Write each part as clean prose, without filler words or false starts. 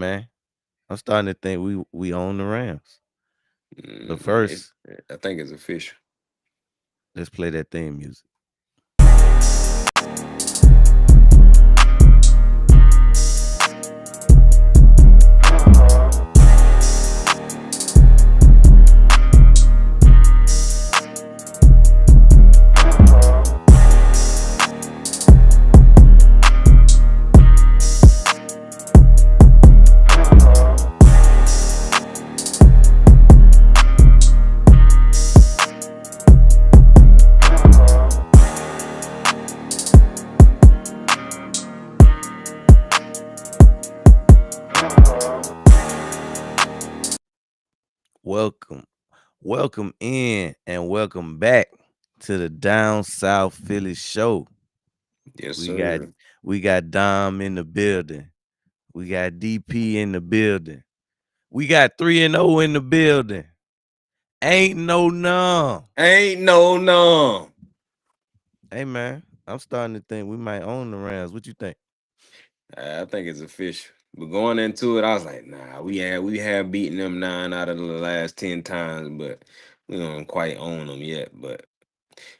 man. I'm starting to think we own the Rams. But first, I think it's official. let's play that theme music. Welcome, welcome in, and welcome back to the Down South Philly show. Yes, We got sir. we got Dom in the building. We got DP in the building. We got 3-0 in the building. Ain't no none. Ain't no numb. Hey man, I'm starting to think we might own the Rams. What you think? I think it's official. But going into it, I was like, nah, we have beaten them 9 out of the last 10 times, but we don't quite own them yet. But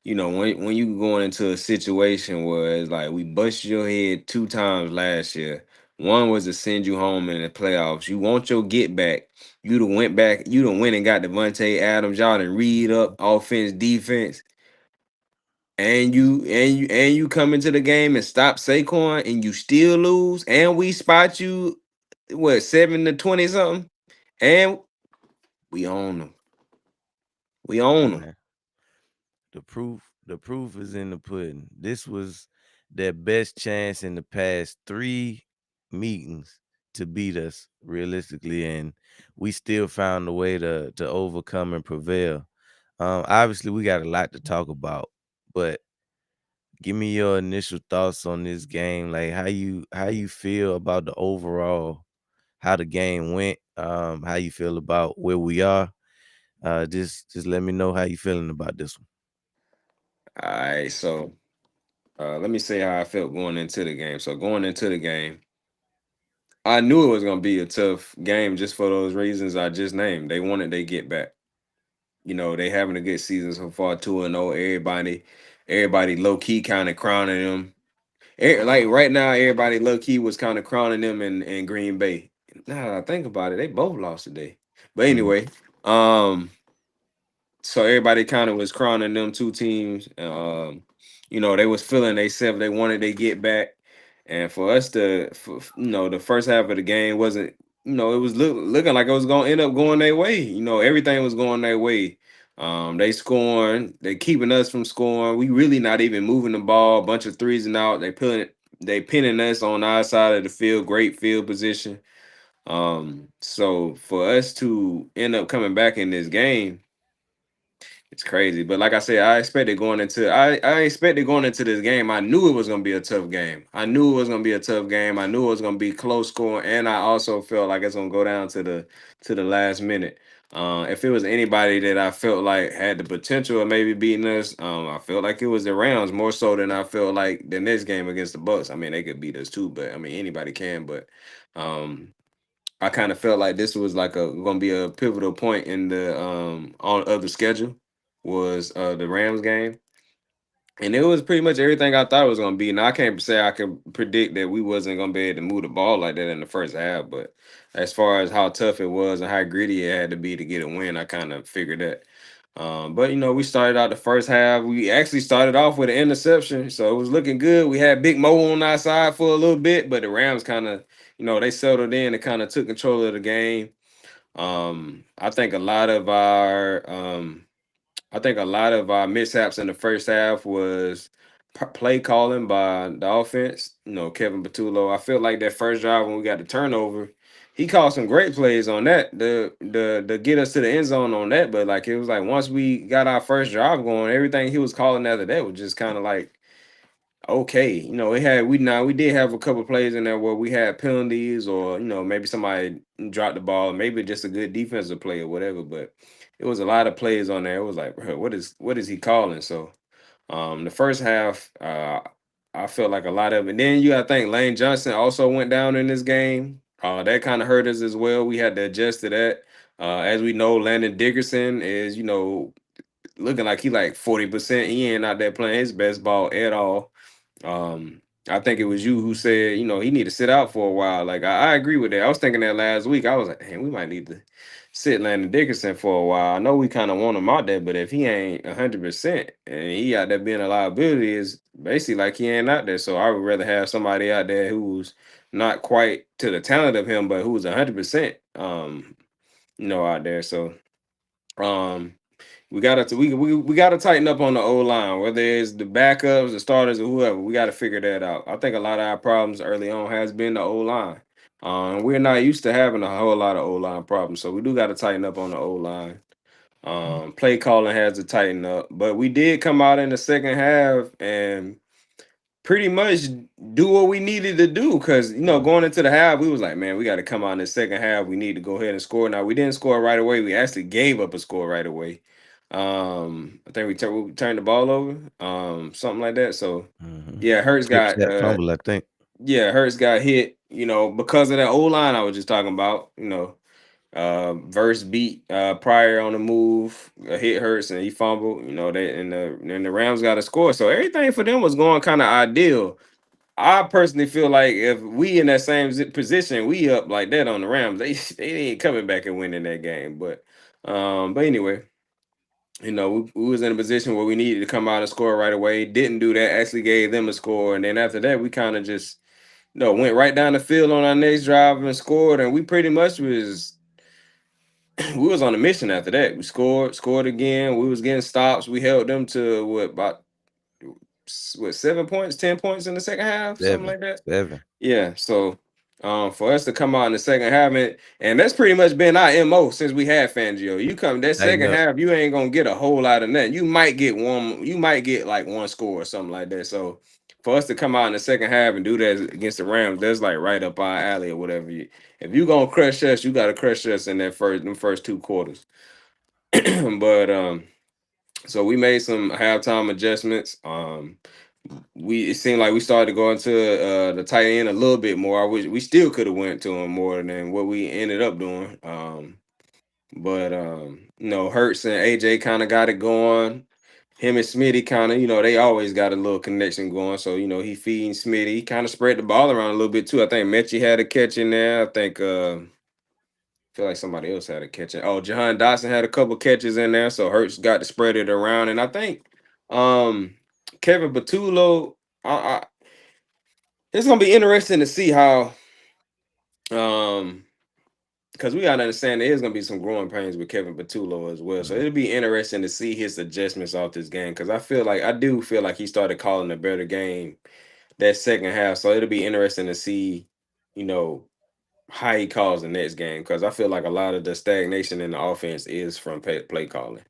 when you going into a situation where it's like we busted your head 2 times last year. One was to send you home in the playoffs. You want your get back. You done went back. You done went and got Devontae Adams. Y'all done read up offense, defense, and you come into the game and stop Saquon, and you still lose, and we spot you what 7-20 something, and we own them. We Hey own them. man, the proof is in the pudding. This was their best chance in the past 3 meetings to beat us realistically, and we still found a way to overcome and prevail. Obviously, we got a lot to talk about, but give me your initial thoughts on this game. Like how you feel about the overall, how the game went, how you feel about where we are. Just let me know how you feeling about this one. All right, so let me say how I felt going into the game. So going into the game, I knew it was gonna be a tough game just for those reasons I just named. They wanted they get back. They having a good season so far, 2-0. Everybody low key kind of crowning them. Like right now, everybody low key was kind of crowning them in Green Bay. Now that I think about it, they both lost today. But Mhm. anyway, so everybody kind of was crowning them two teams. They was feeling they self. They wanted they get back, and for us the first half of the game wasn't. It was looking like it was gonna end up going their way. Everything was going their way. They scoring. They keeping us from scoring. We really not even moving the ball. A bunch of threes and out. They pinning us on our side of the field. Great field position. So for us to end up coming back in this game, it's crazy. But like I said, I expected going into this game. I knew it was gonna be a tough game. I knew it was gonna be a tough game. I knew it was gonna be close scoring, and I also felt like it's gonna go down to the last minute. If it was anybody that I felt like had the potential of maybe beating us, I felt like it was the Rams more so than I felt like the next game against the Bucks. I mean, they could beat us too, but I mean anybody can. But um, I kind of felt like this was like a gonna be a pivotal point in the on of the schedule was the Rams game. And it was pretty much everything I thought it was gonna be. Now I can't say I could predict that we wasn't gonna be able to move the ball like that in the first half, but as far as how tough it was and how gritty it had to be to get a win, I kind of figured that. But we started out the first half. We actually started off with an interception, so it was looking good. We had Big Mo on our side for a little bit, but the Rams kind of, they settled in and kind of took control of the game. I think a lot of our mishaps in the first half was play calling by the offense. Kevin Patullo. I feel like that first drive when we got the turnover, he called some great plays on that. The get us to the end zone on that. But like it was like once we got our first drive going, everything he was calling after that was just kind of like okay. We did have a couple plays in there where we had penalties or maybe somebody dropped the ball, maybe just a good defensive play or whatever. But it was a lot of plays on there. It was like, bro, what is he calling? So the first half, I felt like a lot of it. Then you gotta think Lane Johnson also went down in this game. That kind of hurt us as well. We had to adjust to that. As we know, Landon Dickerson is, looking like he like 40%. He ain't out there playing his best ball at all. Um, I think it was you who said, he need to sit out for a while. Like I agree with that. I was thinking that last week. I was like, man, we might need to sit Landon Dickerson for a while. I know we kind of want him out there, but if he ain't 100% and he out there being a liability, is basically like he ain't out there. So I would rather have somebody out there who's not quite to the talent of him, but who's 100%, out there. So um we gotta tighten up on the O line, whether it's the backups, the starters, or whoever. We gotta figure that out. I think a lot of our problems early on has been the O line. We're not used to having a whole lot of O line problems, so we do got to tighten up on the O line. Play calling has to tighten up, but we did come out in the second half and pretty much do what we needed to do because going into the half we was like, man, we got to come out in the second half, we need to go ahead and score. Now we didn't score right away, we actually gave up a score right away. I think we turned the ball over, something like that. So Mhm. yeah, Hurts Chip got Chat fumble, I think. Hurts got hit, because of that O line I was just talking about. Verse beat prior on the move, hit Hurts and he fumbled. They and the Rams got a score, so everything for them was going kind of ideal. I personally feel like if we in that same position, we up like that on the Rams, they ain't coming back and winning that game. But anyway, we was in a position where we needed to come out and score right away. Didn't do that. Actually gave them a score, and then after that, we kind of just went right down the field on our next drive and scored. And we pretty much was we was on a mission after that. We scored again. We was getting stops. We held them to about 7 points, 10 points in the second half, something 7, like that. 7. Yeah, so for us to come out in the second half, and that's pretty much been our MO since we had Fangio. You come that Tighten second up. half, you ain't gonna get a whole lot of nothing. You might get like one score or something like that. So for us to come out in the second half and do that against the Rams, that's like right up our alley or whatever. If you gonna crush us, you gotta crush us in them first two quarters. But so we made some halftime adjustments. It seemed like we started to go into the tight end a little bit more. I wish we still could have went to him more than what we ended up doing. But Hurts and AJ kind of got it going. Him and Smitty kind of, they always got a little connection going. So he feeding Smitty. He kind of spread the ball around a little bit too. I think Mechie had a catch in there. I think feel like somebody else had a catch. Oh, Jahan Dotson had a couple catches in there, so Hurts got to spread it around. And I think um Kevin Patullo, I it's gonna be interesting to see how um because we gotta understand there is gonna be some growing pains with Kevin Patullo as well. So Mhm. it'll be interesting to see his adjustments off this game because I do feel like he started calling a better game that second half. So it'll be interesting to see, you know, how he calls the next game because I feel like a lot of the stagnation in the offense is from play calling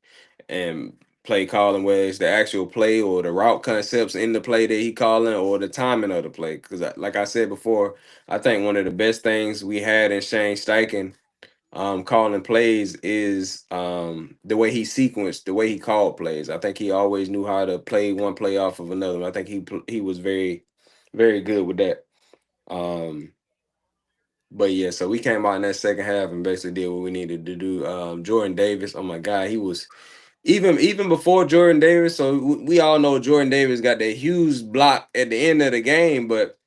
and play calling, whether it's the actual play or the route concepts in the play that he calling or the timing of the play. Because like I said before, I think one of the best things we had in Shane Steichen calling plays is the way he sequenced, the way he called plays. I think he always knew how to play one play off of another. I think he was very, very good with that. Um, but yeah, so we came out in that second half and basically did what we needed to do. Jordan Davis, oh my God, he was even before Jordan Davis. So we all know Jordan Davis got that huge block at the end of the game, but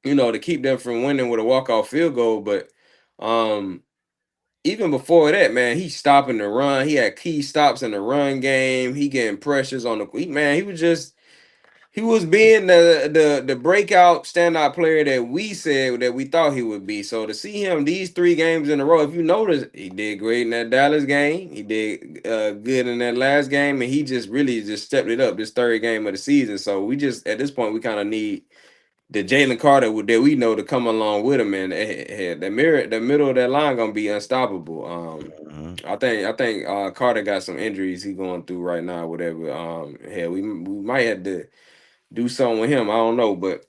to keep them from winning with a walk-off field goal. But um, even before that, man, he stopping the run. He had key stops in the run game. He getting pressures on man. He was being the breakout standout player that we said that we thought he would be. So to see him these 3 games in a row, if you notice, he did great in that Dallas game. He did good in that last game, and he just really just stepped it up this third game of the season. So we just at this point we kind of need the Jalen Carter that we know to come along with him, and the middle of that line gonna be unstoppable. Mhm. I think Carter got some injuries he going through right now, whatever. Hell, we might have to do something with him. I don't know, but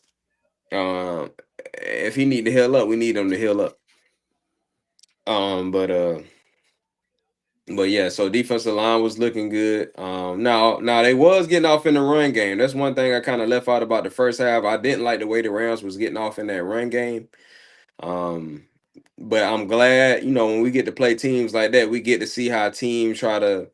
um, if he need to heal up, we need him to heal up. Um, but uh, but yeah, so defensive line was looking good. Now they was getting off in the run game. That's one thing I kind of left out about the first half. I didn't like the way the Rams was getting off in that run game. But I'm glad, when we get to play teams like that, we get to see how teams try to,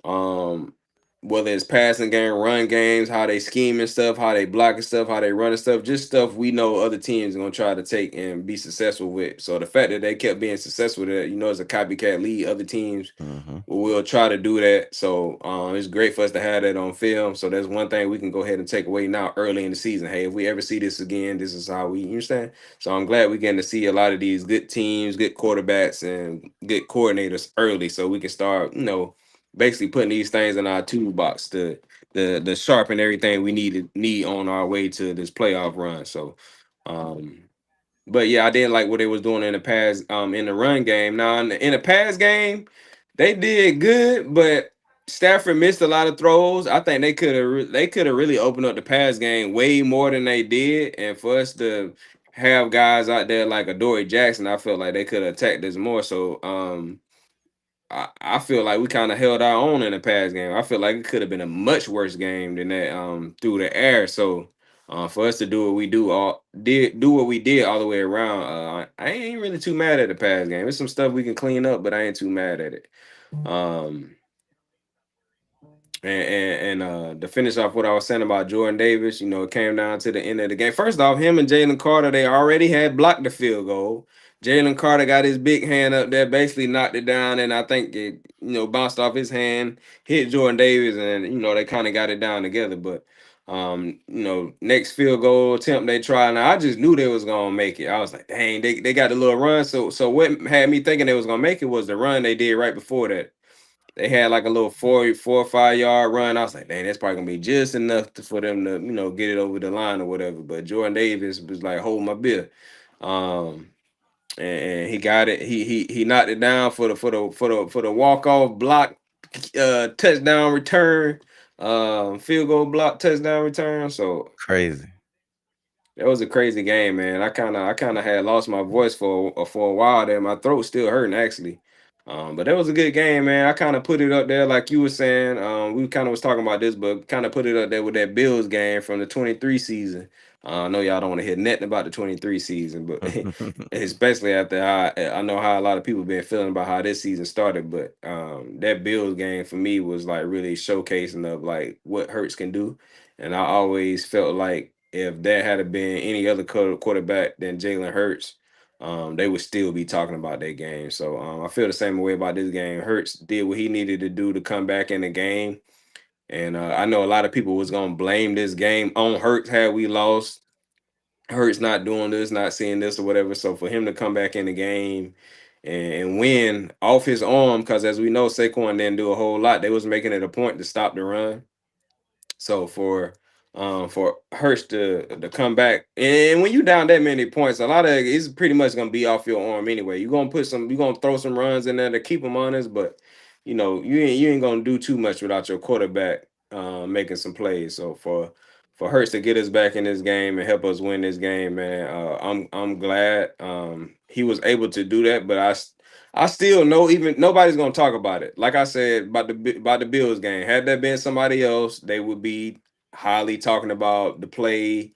um, whether it's passing game, run games, how they scheme and stuff, how they block and stuff, how they run and stuff, just stuff we know other teams are gonna try to take and be successful with. So the fact that they kept being successful with it, as a copycat lead, other teams Mhm. we'll try to do that. So it's great for us to have that on film. So that's one thing we can go ahead and take away now early in the season. Hey, if we ever see this again, this is how we, you understand? So I'm glad we're getting to see a lot of these good teams, good quarterbacks, and good coordinators early, so we can start, basically putting these things in our toolbox to the sharpen everything we need on our way to this playoff run. So but yeah, I didn't like what they was doing in the past, in the run game. Now in the pass game, they did good, but Stafford missed a lot of throws. I think they could have really opened up the pass game way more than they did, and for us to have guys out there like a Dory Jackson, I felt like they could have attacked us more. So I feel like we kind of held our own in the pass game. I feel like it could have been a much worse game than that through the air. So for us to do what we do what we did all the way around, I ain't really too mad at the pass game. There's some stuff we can clean up, but I ain't too mad at it. Um, and to finish off what I was saying about Jordan Davis, it came down to the end of the game. First off, him and Jalen Carter, they already had blocked the field goal. Jalen Carter got his big hand up there, basically knocked it down, and I think it, bounced off his hand, hit Jordan Davis, and they kind of got it down together. But next field goal attempt they tried, and I just knew they was gonna make it. I was like, dang, they got a little run. So what had me thinking they was gonna make it was the run they did right before that. They had like a little 4 or 5 yard run. I was like, dang, that's probably gonna be just enough for them to, get it over the line or whatever. But Jordan Davis was like, hold my beer. Um, and he got it. He knocked it down for the walk off block, touchdown return, field goal block touchdown return. So Crazy. that was a crazy game, man. I kind of had lost my voice for a while there. My throat still hurting actually. But that was a good game, man. I kind of put it up there, like you were saying. We kind of was talking about this, but kind of put it up there with that Bills game from the 23 season. I know y'all don't want to hear nothing about the 23 season, but especially after I know how a lot of people been feeling about how this season started. But that Bills game for me was like really showcasing of like what Hurts can do. And I always felt like if that had been any other quarterback than Jalen Hurts, they would still be talking about that game. So I feel the same way about this game. Hurts did what he needed to do to come back in the game, and I know a lot of people was gonna blame this game on Hurts had we lost. Hurts not doing this, not seeing this or whatever. So for him to come back in the game and win off his arm, because as we know, Saquon didn't do a whole lot. They was making it a point to stop the run. So for Hurst to come back, and when you down that many points, a lot of it's pretty much gonna be off your arm anyway. You're gonna throw some runs in there to keep them honest, but you ain't gonna do too much without your quarterback making some plays. So for Hurst to get us back in this game and help us win this game, man, I'm glad he was able to do that. But I still know even nobody's gonna talk about it. Like I said about the Bills game. Had that been somebody else, they would be highly talking about the play,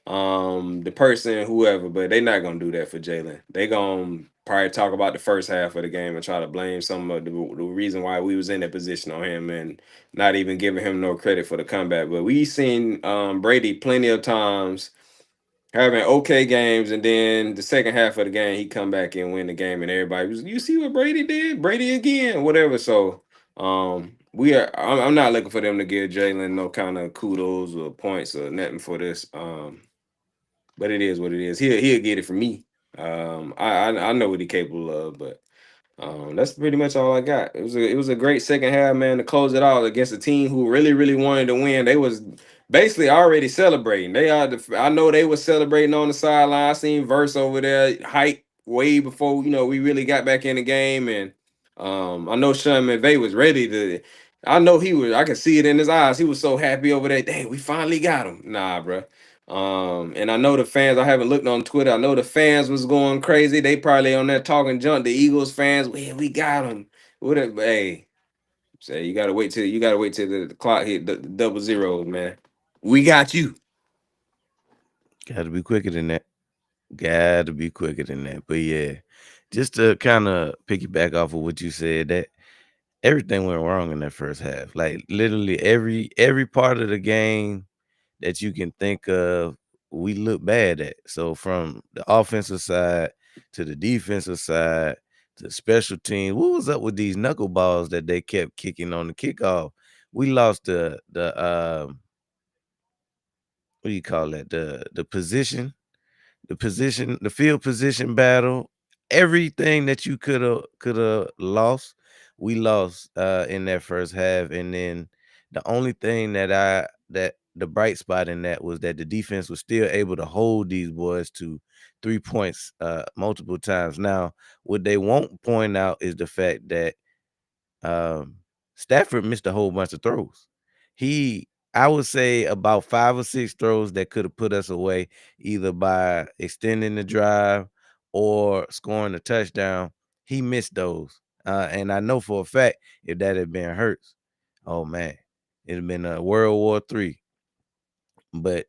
the person, whoever. But they're not gonna do that for Jalen. They gonna probably talk about the first half of the game and try to blame some of the reason why we was in that position on him and not even giving him no credit for the comeback. But we seen Brady plenty of times having okay games, and then the second half of the game he come back and win the game, and everybody was, you see what Brady did, Brady again, whatever. So I'm not looking for them to give Jalen no kind of kudos or points or nothing for this. But it is what it is. He'll get it from me. I know what he's capable of. But that's pretty much all I got. It was a great second half, man, to close it out against a team who really really wanted to win. They was basically already celebrating. I know they were celebrating on the sideline. I seen Verse over there hype way before we really got back in the game, and I know Sean McVay was ready to. I know he was. I can see it in his eyes. He was so happy over there. Dang, we finally got him. Nah, bro. And I know the fans, I haven't looked on Twitter. I know the fans was going crazy. They probably on there talking junk. The Eagles fans, we got them. Whatever. Hey, say you gotta wait till the clock hit the double zeros, man. We got you. Gotta be quicker than that. Gotta be quicker than that. But yeah. Just to kind of piggyback off of what you said, that everything went wrong in that first half. Like literally every part of the game that you can think of, we look bad at. So from the offensive side to the defensive side to special team, what was up with these knuckleballs that they kept kicking on the kickoff? We lost the what do you call that? The field position battle, everything that you coulda lost, we lost in that first half. And then the only thing that the bright spot in that was that the defense was still able to hold these boys to 3 points multiple times. Now, what they won't point out is the fact that um, Stafford missed a whole bunch of throws. I would say about 5 or 6 throws that could have put us away, either by extending the drive or scoring a touchdown. He missed those, and I know for a fact if that had been Hurts, oh man, it'd have been a World War III. But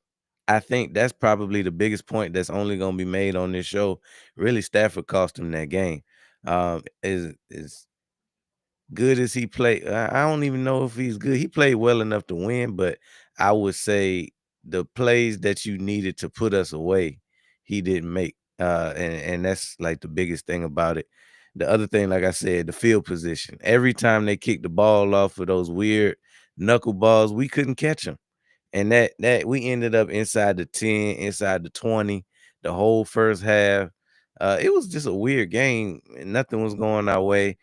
I think that's probably the biggest point that's only going to be made on this show. Really, Stafford cost him that game. Is good as he played, I don't even know if he's good. He played well enough to win, but I would say the plays that you needed to put us away, he didn't make. And that's like the biggest thing about it. The other thing, like I said, the field position. Every time they kicked the ball off of those weird knuckle balls, we couldn't catch them. And that we ended up inside the 10, inside the 20, the whole first half. It was just a weird game, and nothing was going our way.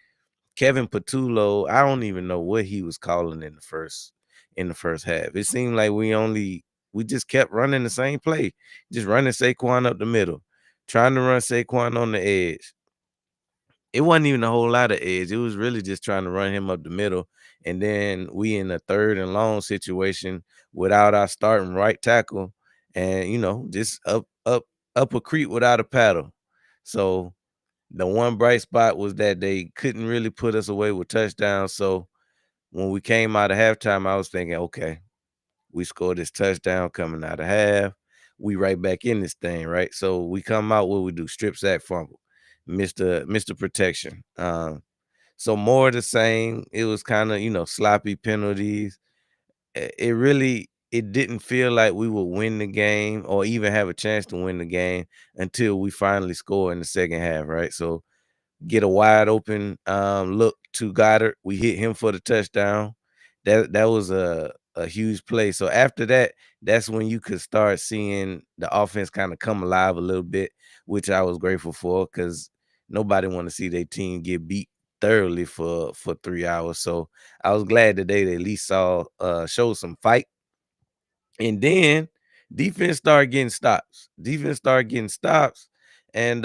Kevin Patullo, I don't even know what he was calling in the first half. It seemed like we just kept running the same play, just running Saquon up the middle, trying to run Saquon on the edge. It wasn't even a whole lot of edge. It was really just trying to run him up the middle. And then we in a third and long situation without our starting right tackle, and just up a creek without a paddle. So the one bright spot was that they couldn't really put us away with touchdowns. So when we came out of halftime, I was thinking, okay, we scored this touchdown coming out of half. We right back in this thing, right? So we come out, what we do? Strip sack, fumble, Mr. Protection. So more of the same. It was kind of sloppy penalties. It didn't feel like we would win the game or even have a chance to win the game until we finally score in the second half, right? So get a wide open look to Goddard. We hit him for the touchdown. That was a huge play. So after that, that's when you could start seeing the offense kind of come alive a little bit, which I was grateful for because nobody want to see their team get beat thoroughly for 3 hours. So I was glad that they at least showed some fight. And then defense started getting stops. And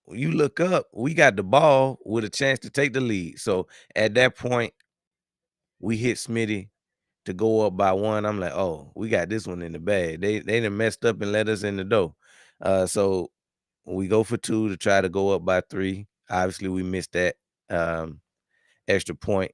you look up, we got the ball with a chance to take the lead. So at that point, we hit Smitty to go up by one. I'm like, oh, we got this one in the bag. They done messed up and let us in the door. So we go for two to try to go up by three. Obviously, we missed that extra point.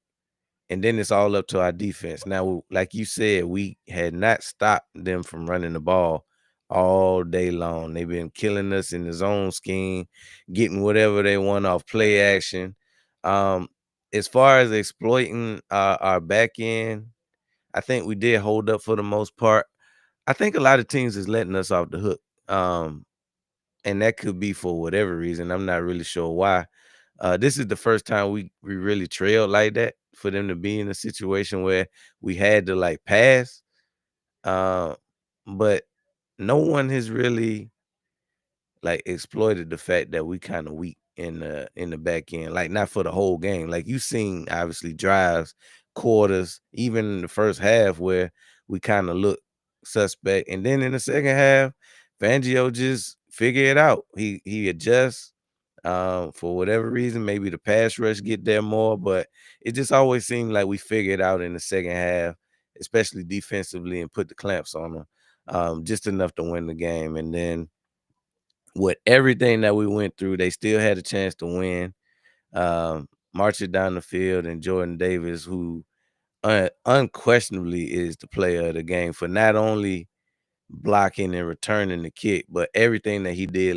And then it's all up to our defense. Now, like you said, we had not stopped them from running the ball all day long. They've been killing us in the zone scheme, getting whatever they want off play action. Um, as far as exploiting our back end, I think we did hold up for the most part. I think a lot of teams is letting us off the hook. And that could be for whatever reason. I'm not really sure why. This is the first time we really trailed like that for them to be in a situation where we had to like pass. Uh, but no one has really like exploited the fact that we kind of weak in the back end, like not for the whole game. Like you seen obviously drives, quarters, even in the first half where we kind of look suspect, and then in the second half, Fangio just figure it out. He adjusts. For whatever reason, maybe the pass rush get there more, but it just always seemed like we figured it out in the second half, especially defensively, and put the clamps on them, just enough to win the game. And then with everything that we went through, they still had a chance to win. Marching down the field, and Jordan Davis, who unquestionably is the player of the game for not only blocking and returning the kick, but everything that he did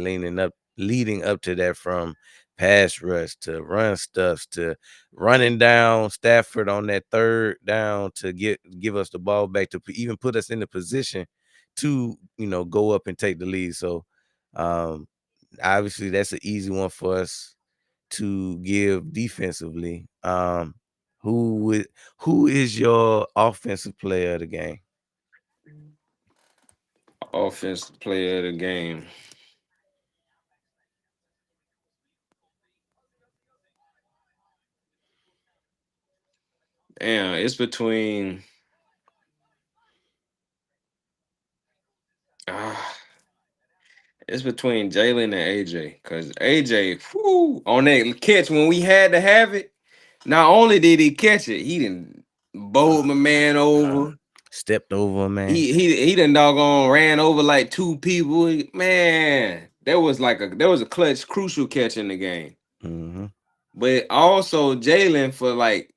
leading up to that, from pass rush to run stuffs to running down Stafford on that third down to give us the ball back to even put us in the position to, go up and take the lead. So um obviously that's an easy one for us to give defensively. Who is your offensive player of the game? Offensive player of the game. Damn, ah, it's between Jalen and AJ. Cause AJ, whoo, on that catch when we had to have it. Not only did he catch it, he didn't bowled my man over. Stepped over, man. He done doggone ran over like two people. Man, there was a clutch, crucial catch in the game. Hmm. But also Jalen for like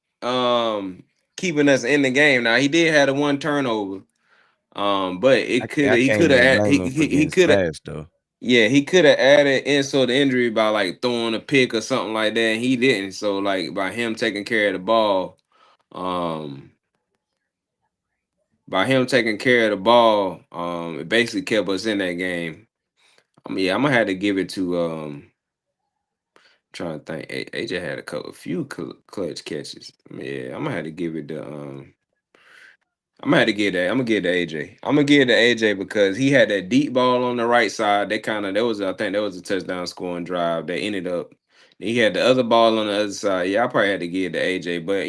keeping us in the game. Now he did have a one turnover. But I, it could I have he can't could have even blame him for he getting could have smashed though. yeah, he could have added insult to injury by like throwing a pick or something like that. And he didn't. So like by him taking care of the ball, um, it basically kept us in that game. Yeah, I'm gonna have to give it to trying to think. AJ had a few clutch catches. Yeah, I'm gonna have to give it to I'm gonna have to give that. I'm gonna give it to AJ. I'm gonna give it to AJ because he had that deep ball on the right side. I think that was a touchdown scoring drive that ended up. He had the other ball on the other side. Yeah, I probably had to give it to AJ. But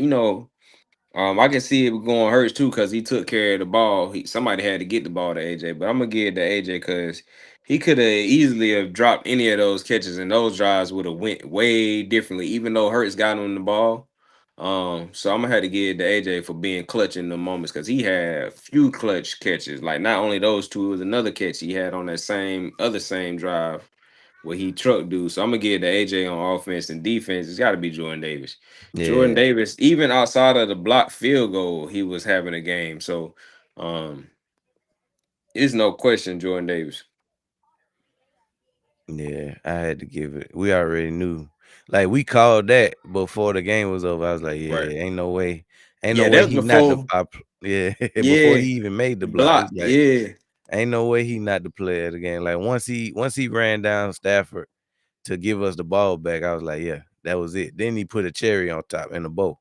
I can see it going Hurts too because he took care of the ball. Somebody had to get the ball to AJ, but I'm gonna give it to AJ because he could have easily have dropped any of those catches, and those drives would have went way differently. Even though Hurts got on the ball, so I'm gonna have to give it to AJ for being clutch in the moments because he had few clutch catches. Like not only those two, it was another catch he had on that same drive where he truck dude. So I'm gonna give it to AJ on offense and defense. It's got to be Jordan Davis. Jordan Yeah, Davis, even outside of the blocked field goal, he was having a game. So, um, it's no question Jordan Davis. yeah. I had to give it. We already knew. Like we called that before the game was over. I was like, Right. yeah, ain't no Yeah, way that was he not the before. yeah, before he Yeah, even made the block. It's block. like Yeah, ain't no way he not the player of the game. Like once he ran down Stafford to give us the ball back, I was like, yeah, that was it. Then he put a cherry on top and a bow.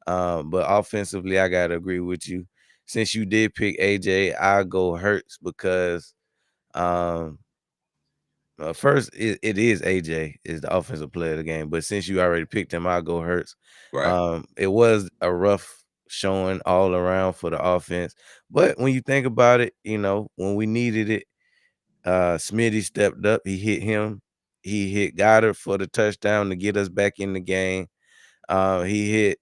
But offensively, I gotta agree with you. Since you did pick AJ, I'll go Hurts because um first it is AJ is the offensive player of the game. But since you already picked him, I'll go Hurts. right. It was a rough showing all around for the offense. But when you think about it, when we needed it, Smitty stepped up. He hit him. He hit Goddard for the touchdown to get us back in the game. He hit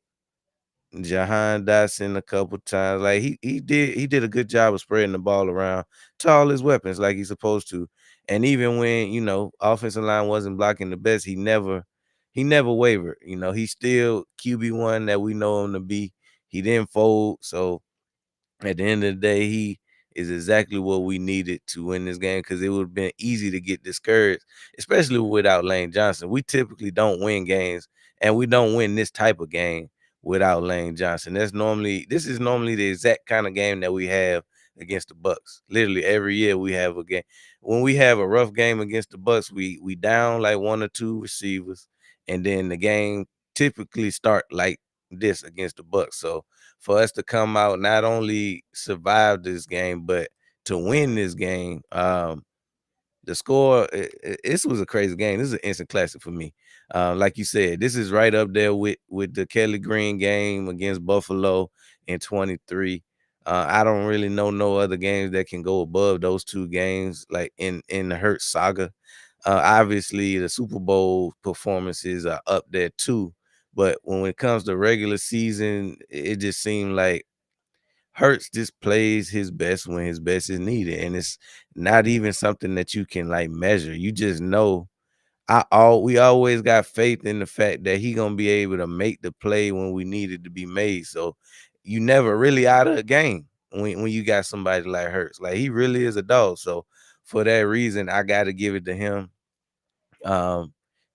Jahan Dotson a couple times. Like he did a good job of spreading the ball around to all his weapons like he's supposed to. And even when, offensive line wasn't blocking the best, he never wavered. He's still QB1 that we know him to be. He didn't fold. So at the end of the day, he is exactly what we needed to win this game because it would have been easy to get discouraged, especially without Lane Johnson. We typically don't win games, and we don't win this type of game without Lane Johnson. This is normally the exact kind of game that we have against the Bucks. Literally every year we have a game. When we have a rough game against the Bucks, we down like one or two receivers, and then the game typically start like this against the Bucks. So for us to come out, not only survive this game, but to win this game. The score, this was a crazy game. This is an instant classic for me. Like you said, this is right up there with the Kelly Green game against Buffalo in 23. I don't really know no other games that can go above those two games, like in the Hurt saga. Obviously, the Super Bowl performances are up there too. But when it comes to regular season, it just seemed like Hurts just plays his best when his best is needed, and it's not even something that you can like measure. You just know. We always got faith in the fact that he gonna be able to make the play when we need it to be made. So you never really out of a game when you got somebody like Hurts. Like he really is a dog. So for that reason, I got to give it to him. Um,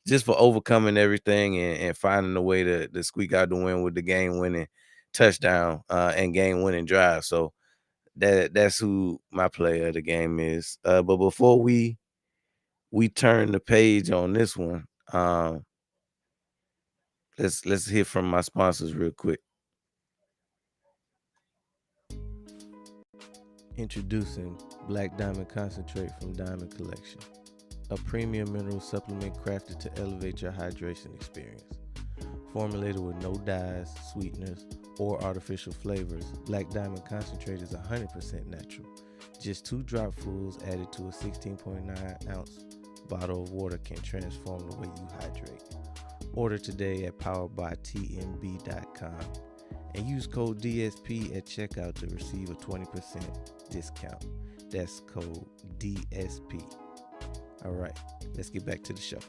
just for overcoming everything and finding a way to squeak out the win with the game winning touchdown and game winning drive. So that's who my player of the game is. But before we turn the page on this one, let's hear from my sponsors real quick. Introducing Black Diamond Concentrate from Diamond Collection, a premium mineral supplement crafted to elevate your hydration experience. Formulated with no dyes, sweeteners, or artificial flavors, Black Diamond Concentrate is 100% natural. Just 2 dropfuls added to a 16.9-ounce bottle of water can transform the way you hydrate. Order today at poweredbytmb.com and use code DSP at checkout to receive a 20% discount. That's code DSP. All right, let's get back to the show.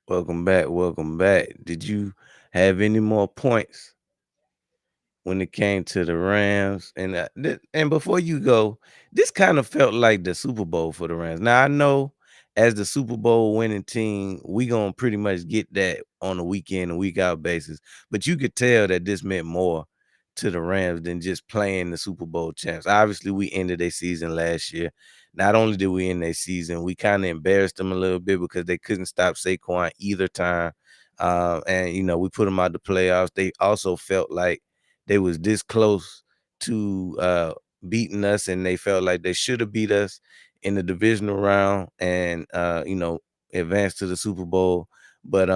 Welcome back. Welcome back. Did you have any more points when it came to the Rams? And before you go, this kind of felt like the Super Bowl for the Rams. Now I know as the Super Bowl winning team, we gonna pretty much get that on a week in and week out basis. But you could tell that this meant more to the Rams than just playing the Super Bowl champs. Obviously, we ended their season last year. Not only did we end their season, we kind of embarrassed them a little bit because they couldn't stop Saquon either time. And we put them out the playoffs. They also felt like they was this close to beating us, and they felt like they should have beat us in the divisional round and advance to the Super Bowl. But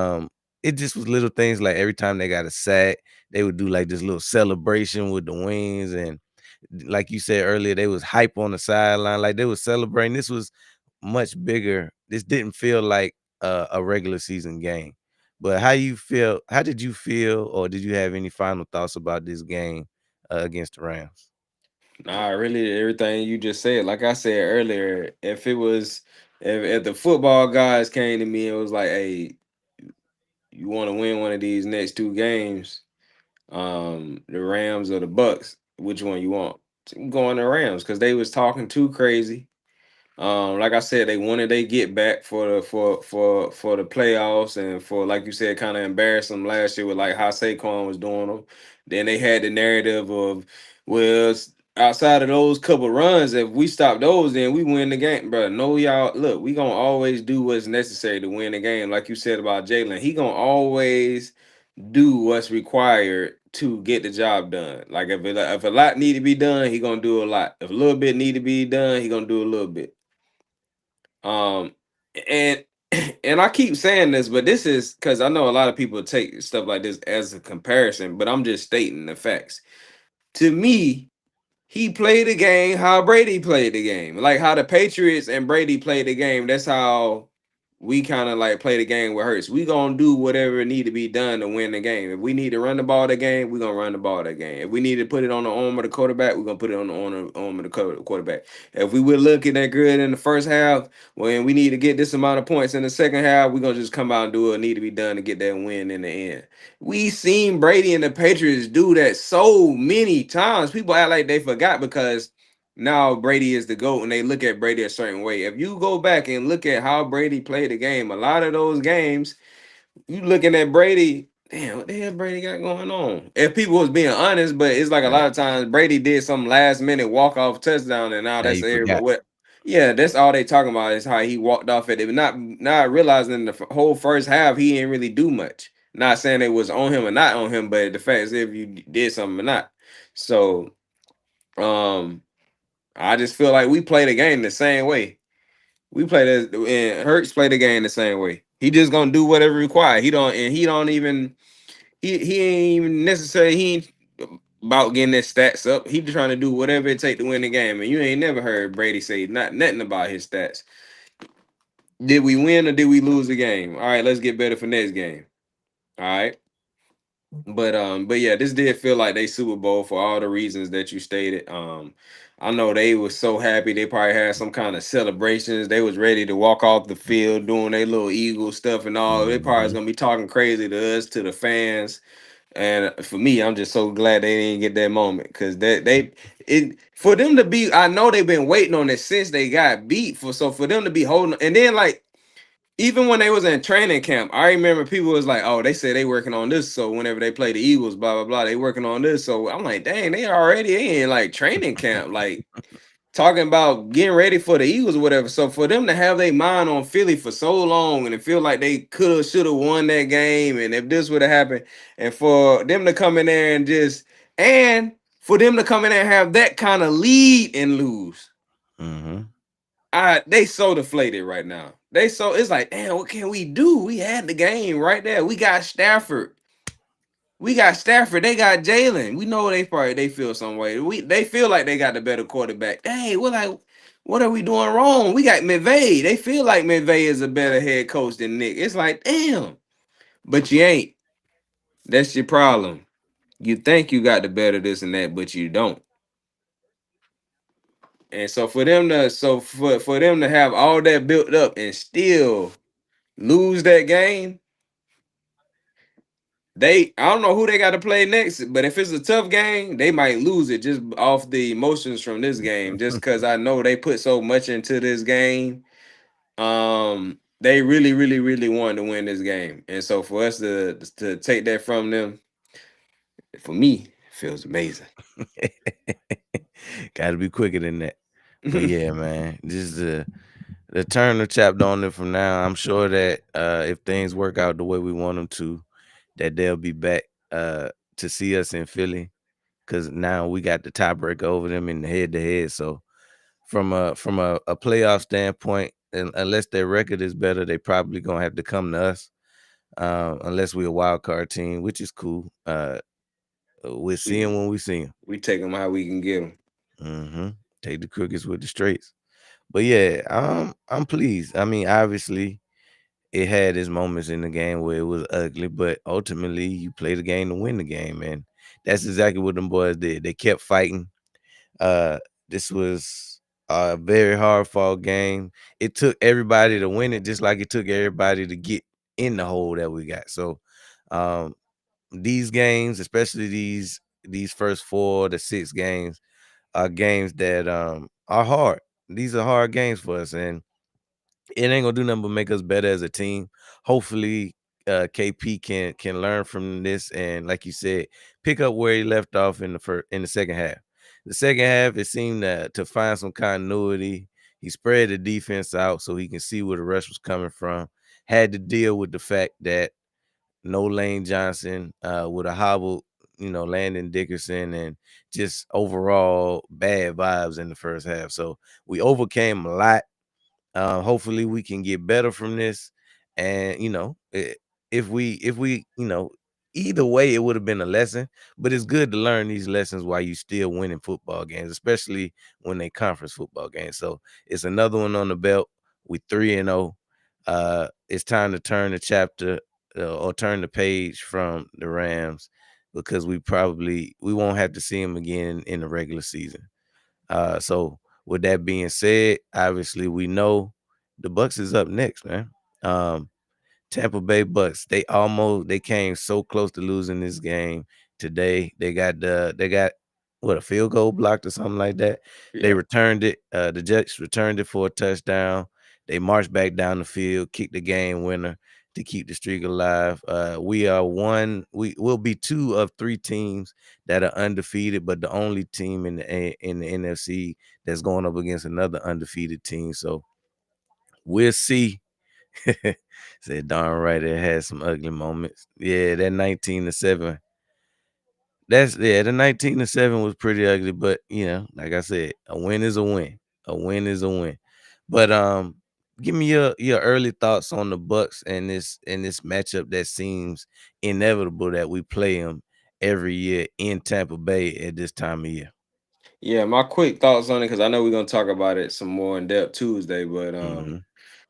it just was little things like every time they got a sack, they would do like this little celebration with the wings. And like you said earlier, they was hype on the sideline, like they was celebrating. This was much bigger. This didn't feel like a regular season game. But how did you feel, or did you have any final thoughts about this game against the Rams? Nah, really, everything you just said. Like I said earlier, if it was, if the football guys came to me and was like, "Hey, you want to win one of these next two games, the Rams or the Bucks, which one you want?" I'm going the Rams because they was talking too crazy. Like I said, they wanted they get back for the playoffs and for, like you said, kind of embarrass them last year with like how Saquon was doing them. Then they had the narrative of, well, outside of those couple runs, if we stop those, then we win the game, bro. No, y'all, look, we gonna always do what's necessary to win the game. Like you said about Jalen, he gonna always do what's required to get the job done. Like if a lot need to be done, he gonna do a lot. If a little bit need to be done, he gonna do a little bit. Um, and and I keep saying this, but this is because I know a lot of people take stuff like this as a comparison, but I'm just stating the facts. To me, he played the game how Brady played the game. Like how the Patriots and Brady played the game. That's how we kind of like play the game with Hurts. We gonna do whatever need to be done to win the game. If we need to run the ball that game, we gonna run the ball that game. If we need to put it on the arm of the quarterback, we're gonna put it on the arm of the quarterback. If we were looking at good in the first half, when we need to get this amount of points in the second half, we're gonna just come out and do what need to be done to get that win in the end. We seen Brady and the Patriots do that so many times. People act like they forgot because now Brady is the GOAT and they look at Brady a certain way. If you go back and look at how Brady played the game, a lot of those games, you looking at Brady, damn, what the hell Brady got going on? If people was being honest, but it's like a Right. lot of times Brady did some last minute walk off touchdown, and now Now that's you everybody. forgot. What? Yeah, that's all they talking about is how he walked off it. Not realizing the whole first half he didn't really do much. Not saying it was on him or not on him, but the fact is if you did something or not. So um I just feel like we play the game the same way. We play the and Hurts play the game the same way. He just gonna do whatever required. He don't even he ain't even necessarily he ain't about getting his stats up. He just trying to do whatever it take to win the game. And you ain't never heard Brady say nothing about his stats. Did we win or did we lose the game? All right, let's get better for next game. All right. But yeah, this did feel like they Super Bowl for all the reasons that you stated. I know they was so happy. They probably had some kind of celebrations. They was ready to walk off the field doing their little Eagle stuff and all. They probably was Mhm. gonna be talking crazy to us, to the fans. And for me, I'm just so glad they didn't get that moment because it for them to be. I know they've been waiting on it since they got beat for them to be holding. And then like even when they was in training camp, I remember people was like, "Oh, they say they working on this." So whenever they play the Eagles, blah blah blah, they working on this. So I'm like, dang, they in like training camp, like talking about getting ready for the Eagles or whatever. So for them to have their mind on Philly for so long and it feel like they could have should have won that game, and if this would have happened, and for them to come in there and just and for them to come in there and have that kind of lead and lose. Mm-hmm. They so deflated right now. They so it's like, damn, what can we do? We had the game right there. We got Stafford. We got Stafford. They got Jalen. We know they feel some way. They feel like they got the better quarterback. Hey, what are we doing wrong? We got McVay. They feel like McVay is a better head coach than Nick. It's like, damn, but you ain't. That's your problem. You think you got the better this and that, but you don't. And so for them to have all that built up and still lose that game, I don't know who they got to play next, but if it's a tough game, they might lose it just off the emotions from this game. Just because I know they put so much into this game, they really, really, really wanted to win this game, and so for us to take that from them, for me, feels amazing. Got to be quicker than that. But yeah, man, just the turn the chapter on it from now. I'm sure that if things work out the way we want them to, that they'll be back to see us in Philly because now we got the tiebreaker over them in the head to head. So from a playoff standpoint, and unless their record is better, they probably gonna have to come to us. Unless we're a wild card team, which is cool. We'll see we them when we see them. we take them how we can get them. Mm-hmm. Take the crookeds with the straights. But yeah, I'm pleased. I mean, obviously, it had its moments in the game where it was ugly, but ultimately, you play the game to win the game, and that's exactly what them boys did. They kept fighting. Uh, this was a very hard fought game. It took everybody to win it, just like it took everybody to get in the hole that we got. So, um, these games, especially these first 4 to 6 games, are games that are hard. These are hard games for us, and it ain't gonna do nothing but make us better as a team. Hopefully, KP can learn from this and, like you said, pick up where he left off in the second half. The second half, it seemed to find some continuity. He spread the defense out so he can see where the rush was coming from. Had to deal with the fact that no Lane Johnson, with a hobbled, Landon Dickerson, and just overall bad vibes in the first half. So we overcame a lot. Hopefully we can get better from this. And if we either way it would have been a lesson, but it's good to learn these lessons while you still winning football games, especially when they conference football games. So it's another one on the belt. We 3-0. It's time to turn the chapter, or turn the page from the Rams, because we won't have to see them again in the regular season. So with that being said, obviously we know the Bucks is up next, man. Um, Tampa Bay Bucks, they came so close to losing this game today. They got what, a field goal blocked or something like that. They Yeah. returned it. The Jets returned it for a touchdown. They marched back down the field, kicked the game winner to keep the streak alive. We will be 2 of 3 teams that are undefeated, but the only team in the NFC that's going up against another undefeated team. So we'll see. Said darn right, it had some ugly moments. Yeah, that 19-7. The 19-7 was pretty ugly, but like I said, a win is a win. A win is a win. But give me your early thoughts on the Bucks and this matchup that seems inevitable that we play them every year in Tampa Bay at this time of year. Yeah, my quick thoughts on it because I know we're gonna talk about it some more in depth Tuesday, but Mm-hmm.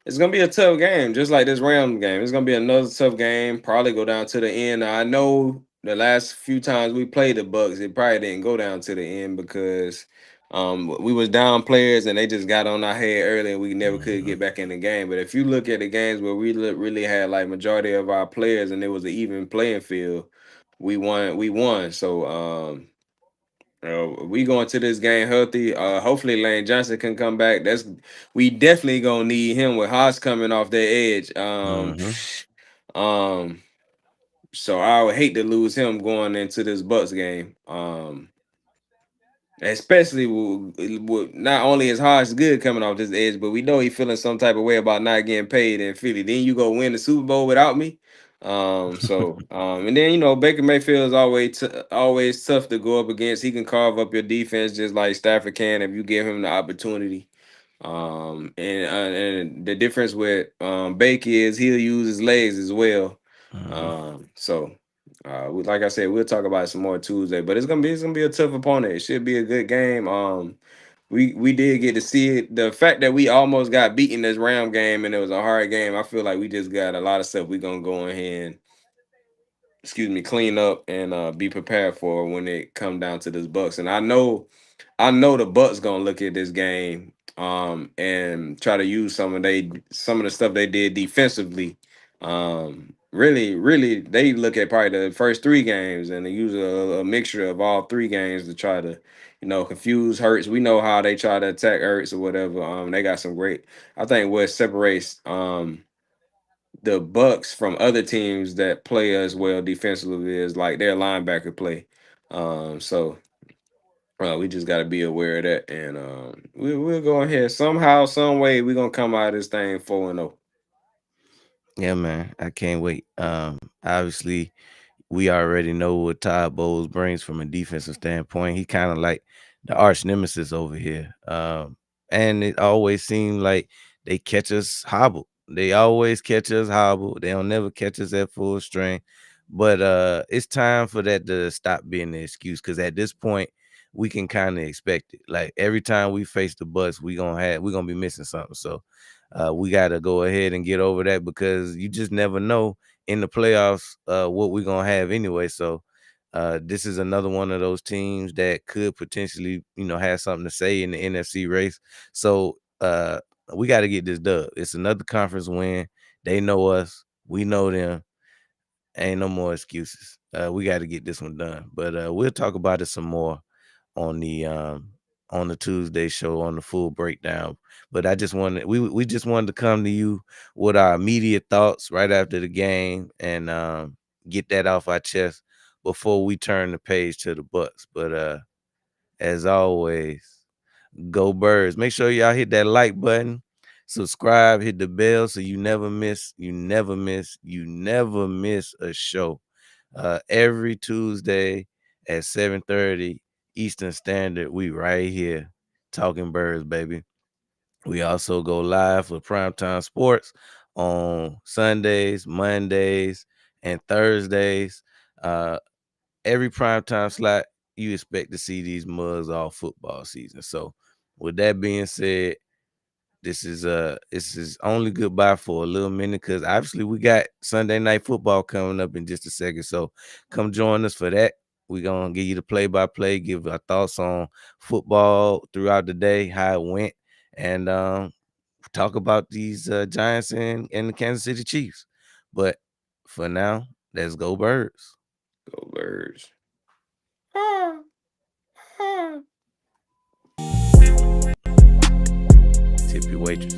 it's gonna be a tough game, just like this Rams game. It's gonna be another tough game. Probably go down to the end. I know the last few times we played the Bucks, it probably didn't go down to the end because we was down players and they just got on our head early and we never could Mm-hmm. get back in the game. But if you look at the games where we really had like majority of our players and it was an even playing field, we won. So we going to this game healthy. Hopefully Lane Johnson can come back. We definitely gonna need him with Haas coming off that edge. Mm-hmm. Um, so I would hate to lose him going into this Bucks game. Especially with not only is Hodge good coming off this edge, but we know he feeling some type of way about not getting paid in Philly. Then you go win the Super Bowl without me. And then Baker Mayfield is always tough to go up against. He can carve up your defense just like Stafford can if you give him the opportunity. And the difference with Baker is he'll use his legs as well. Mm-hmm. Like I said, we'll talk about it some more Tuesday, but it's gonna be a tough opponent. It should be a good game. We did get to see it. The fact that we almost got beaten this Ram game and it was a hard game, I feel like we just got a lot of stuff we gonna go in here and clean up and be prepared for when it come down to this Bucks. And I know the Bucks gonna look at this game and try to use some of the stuff they did defensively. Really, they look at probably the first three games and they use a mixture of all three games to try to confuse Hurts. We know how they try to attack Hurts or whatever. They got some great. I think what separates the Bucks from other teams that play as well defensively is like their linebacker play. So we just got to be aware of that, and we'll go ahead somehow, some way. We're gonna come out of this thing 4-0. Yeah, man. I can't wait. Obviously, we already know what Todd Bowles brings from a defensive standpoint. He kind of like the arch nemesis over here. And it always seemed like they catch us hobbled. They always catch us hobbled. They don't never catch us at full strength. But it's time for that to stop being the excuse because at this point we can kind of expect it. Like every time we face the Bucks, we're gonna be missing something. So we gotta go ahead and get over that because you just never know in the playoffs what we're gonna have anyway. So this is another one of those teams that could potentially, have something to say in the NFC race. So we got to get this dub. It's another conference win. They know us. We know them. Ain't no more excuses. We got to get this one done. But we'll talk about it some more on the Tuesday show on the full breakdown. But I just wanted we just wanted to come to you with our immediate thoughts right after the game and get that off our chest before we turn the page to the Bucks. But as always, go Birds. Make sure y'all hit that like button, subscribe, hit the bell so you never miss a show. Every Tuesday at 7:30 Eastern Standard, we right here talking Birds, baby. We also go live for primetime sports on Sundays, Mondays, and Thursdays. Uh, every primetime slot, you expect to see these mugs all football season. So, with that being said, this is only goodbye for a little minute because obviously we got Sunday night football coming up in just a second. So come join us for that. We're gonna give you the play-by-play, give our thoughts on football throughout the day, how it went, and talk about these Giants and the Kansas City Chiefs. But for now, let's go Birds. Go Birds. Ah, ah. Tip your waitress.